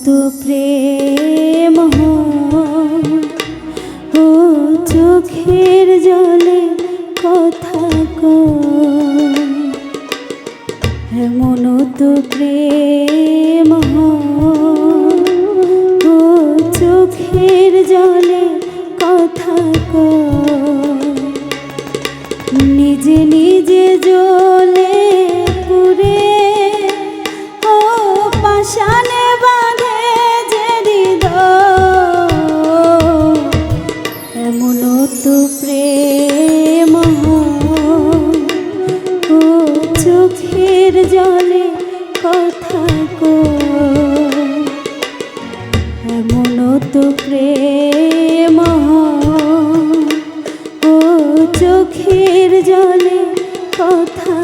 তো প্রেম ও চোখের জলে কথা এমন তো প্রেম ও চোখের জলে কথা নিজে নিজে জ্বলে পুরে ও পাশানে বাঁধে যে হৃদয় এমন তো প্রেম ও চোখের জলে কথা এমন তো প্রেম ও চোখের জলে কথা